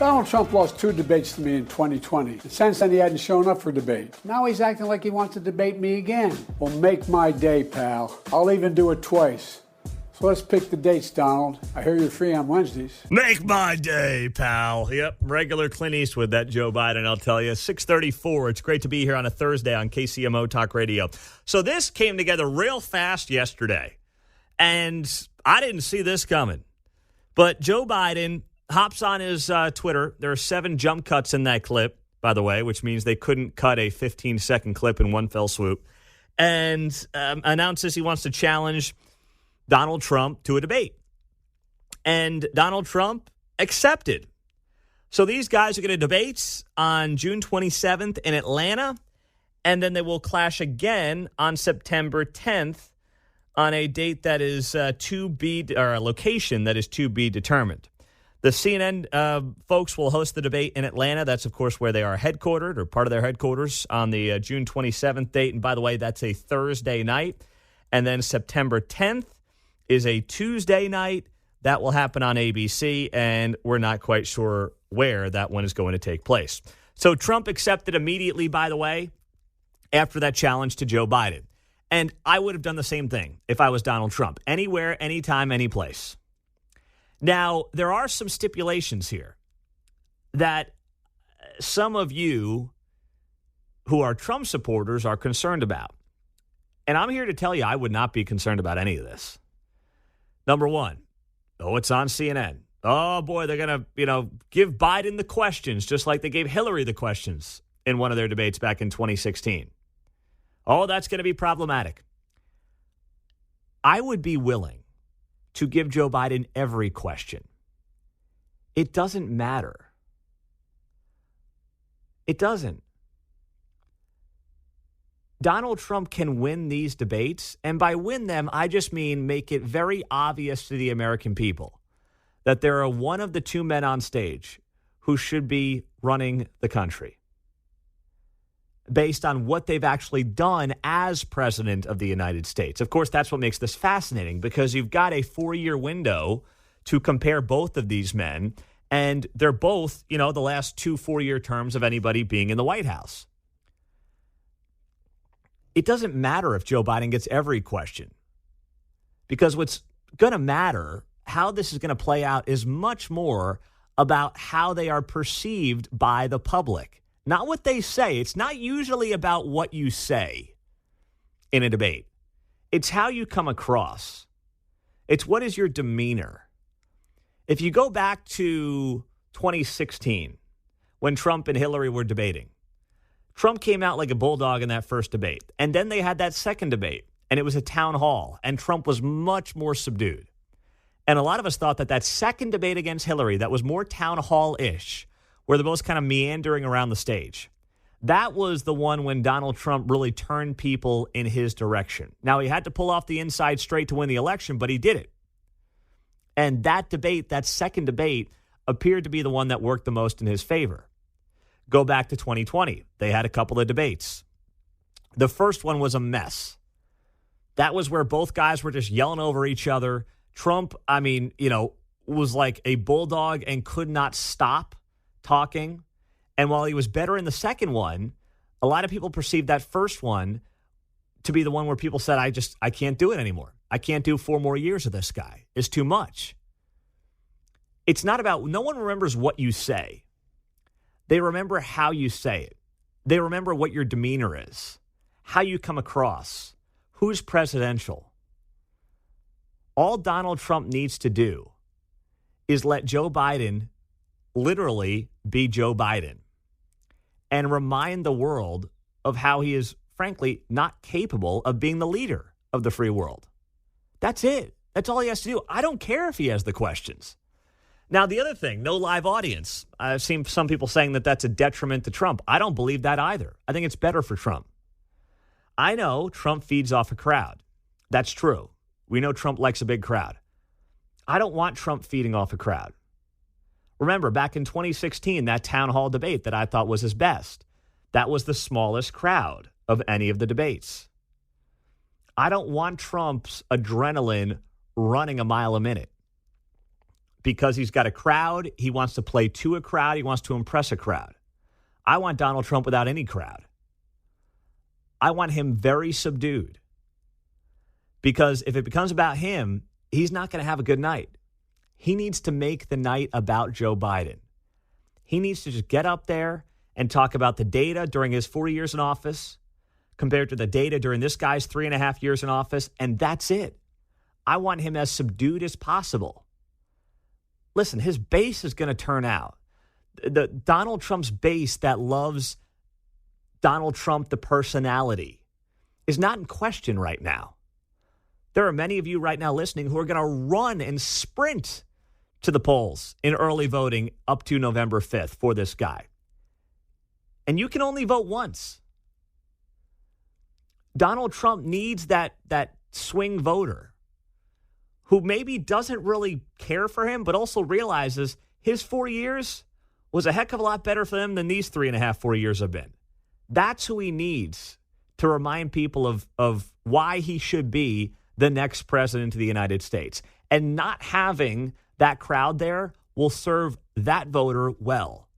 Donald Trump lost 2 debates to me in 2020. And since then, he hadn't shown up for debate. Now he's acting like he wants to debate me again. Well, make my day, pal. I'll even do it twice. So let's pick the dates, Donald. I hear you're free on Wednesdays. Make my day, pal. Yep, regular Clint Eastwood, that Joe Biden, I'll tell you. 6:34. It's great to be here on a Thursday on KCMO Talk Radio. So this came together real fast yesterday, and I didn't see this coming. But Joe Biden hops on his Twitter. There are 7 jump cuts in that clip, by the way, which means they couldn't cut a 15-second clip in one fell swoop, and announces he wants to challenge Donald Trump to a debate. And Donald Trump accepted. So these guys are going to debate on June 27th in Atlanta, and then they will clash again on September 10th on a date that is a location that is to be determined. The CNN folks will host the debate in Atlanta. That's, of course, where they are headquartered or part of their headquarters on the June 27th date. And by the way, that's a Thursday night. And then September 10th is a Tuesday night. That will happen on ABC, and we're not quite sure where that one is going to take place. So Trump accepted immediately, by the way, after that challenge to Joe Biden. And I would have done the same thing if I was Donald Trump. Anywhere, anytime, any place. Now, there are some stipulations here that some of you who are Trump supporters are concerned about. And I'm here to tell you I would not be concerned about any of this. Number one, it's on CNN. Oh, boy, they're going to, give Biden the questions just like they gave Hillary the questions in one of their debates back in 2016. Oh, that's going to be problematic. I would be willing to give Joe Biden every question. It doesn't matter. It doesn't. Donald Trump can win these debates, and by win them, I just mean make it very obvious to the American people that there are one of the 2 men on stage who should be running the country based on what they've actually done as president of the United States. Of course, that's what makes this fascinating, because you've got a 4-year window to compare both of these men, and they're both, the last 2 4-year terms of anybody being in the White House. It doesn't matter if Joe Biden gets every question, because what's going to matter, how this is going to play out, is much more about how they are perceived by the public, not what they say. It's not usually about what you say in a debate. It's how you come across. It's what is your demeanor. If you go back to 2016, when Trump and Hillary were debating, Trump came out like a bulldog in that first debate. And then they had that second debate, and it was a town hall, and Trump was much more subdued. And a lot of us thought that second debate against Hillary, that was more town hall-ish, where the most kind of meandering around the stage, that was the one when Donald Trump really turned people in his direction. Now, he had to pull off the inside straight to win the election, but he did it. And that debate, that second debate, appeared to be the one that worked the most in his favor. Go back to 2020. They had a couple of debates. The first one was a mess. That was where both guys were just yelling over each other. Trump, was like a bulldog and could not stop talking. And while he was better in the second one, a lot of people perceived that first one to be the one where people said, I can't do it anymore. I can't do 4 more years of this guy. It's too much. It's not about, no one remembers what you say. They remember how you say it. They remember what your demeanor is, how you come across, who's presidential. All Donald Trump needs to do is let Joe Biden literally be Joe Biden and remind the world of how he is, frankly, not capable of being the leader of the free world. That's it. That's all he has to do. I don't care if he has the questions. Now, the other thing, no live audience. I've seen some people saying that that's a detriment to Trump. I don't believe that either. I think it's better for Trump. I know Trump feeds off a crowd. That's true. We know Trump likes a big crowd. I don't want Trump feeding off a crowd. Remember, back in 2016, that town hall debate that I thought was his best, that was the smallest crowd of any of the debates. I don't want Trump's adrenaline running a mile a minute. because he's got a crowd. He wants to play to a crowd. He wants to impress a crowd. I want Donald Trump without any crowd. I want him very subdued. Because if it becomes about him, he's not going to have a good night. He needs to make the night about Joe Biden. He needs to just get up there and talk about the data during his 4 years in office compared to the data during this guy's 3.5 years in office, and that's it. I want him as subdued as possible. Listen, his base is going to turn out. The Donald Trump's base that loves Donald Trump, the personality, is not in question right now. There are many of you right now listening who are going to run and sprint to the polls in early voting up to November 5th for this guy. And you can only vote once. Donald Trump needs that swing voter who maybe doesn't really care for him, but also realizes his 4 years was a heck of a lot better for them than these 3.5, 4 years have been. That's who he needs to remind people of why he should be the next president of the United States. And not having that crowd there will serve that voter well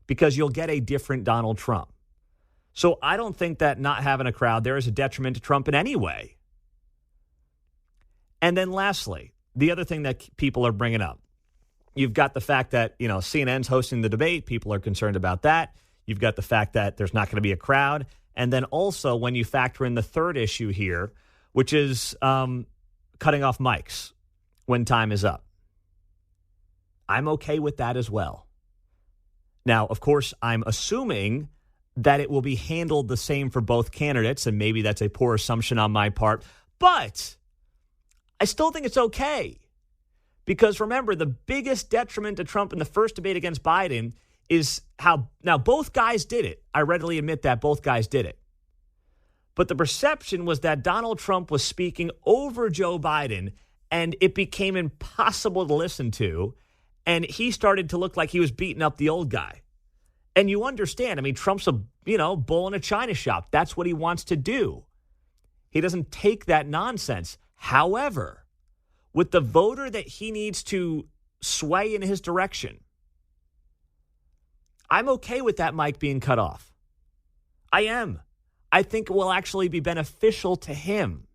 because you'll get a different Donald Trump. So I don't think that not having a crowd there is a detriment to Trump in any way. And then lastly, the other thing that people are bringing up, you've got the fact that, CNN's hosting the debate. People are concerned about that. You've got the fact that there's not going to be a crowd. And then also when you factor in the third issue here, which is cutting off mics when time is up. I'm okay with that as well. Now, of course, I'm assuming that it will be handled the same for both candidates, and maybe that's a poor assumption on my part, but I still think it's okay. Because remember, the biggest detriment to Trump in the first debate against Biden is how, now both guys did it. I readily admit that both guys did it. But the perception was that Donald Trump was speaking over Joe Biden, and it became impossible to listen to, and he started to look like he was beating up the old guy. And you understand, Trump's a, bull in a china shop. That's what he wants to do. He doesn't take that nonsense. However, with the voter that he needs to sway in his direction, I'm okay with that mic being cut off. I am. I think it will actually be beneficial to him.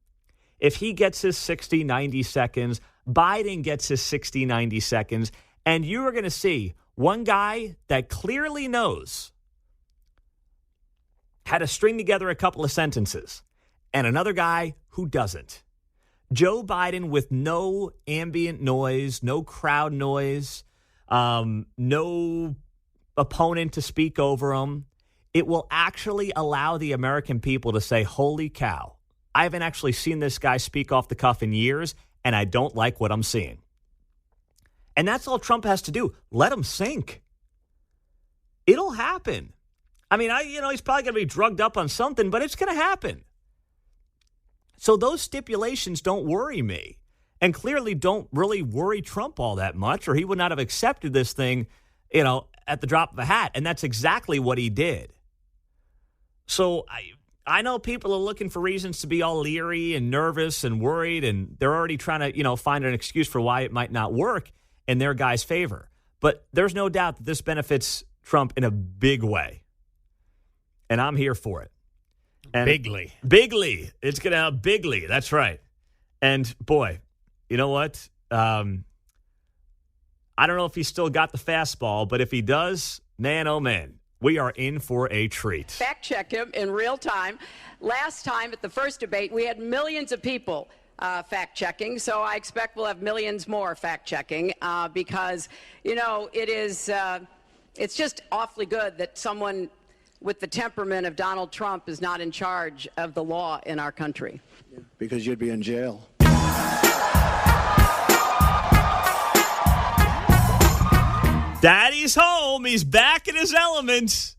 If he gets his 60, 90 seconds, Biden gets his 60, 90 seconds, and you are going to see one guy that clearly knows how to string together a couple of sentences, and another guy who doesn't. Joe Biden with no ambient noise, no crowd noise, no opponent to speak over him. It will actually allow the American people to say, holy cow, I haven't actually seen this guy speak off the cuff in years, and I don't like what I'm seeing. And that's all Trump has to do. Let him sink. It'll happen. He's probably going to be drugged up on something, but it's going to happen. So those stipulations don't worry me, and clearly don't really worry Trump all that much, or he would not have accepted this thing, at the drop of a hat. And that's exactly what he did. So I know people are looking for reasons to be all leery and nervous and worried, and they're already trying to, find an excuse for why it might not work in their guy's favor. But there's no doubt that this benefits Trump in a big way. And I'm here for it. And Bigly. It's going to have bigly. That's right. And boy, you know what? I don't know if he's still got the fastball, but if he does, man, oh man, we are in for a treat. Fact check him in real time. Last time at the first debate, we had millions of people fact checking, so I expect we'll have millions more fact checking because, it's just awfully good that someone with the temperament of Donald Trump is not in charge of the law in our country. Because you'd be in jail. Daddy's home. He's back in his element.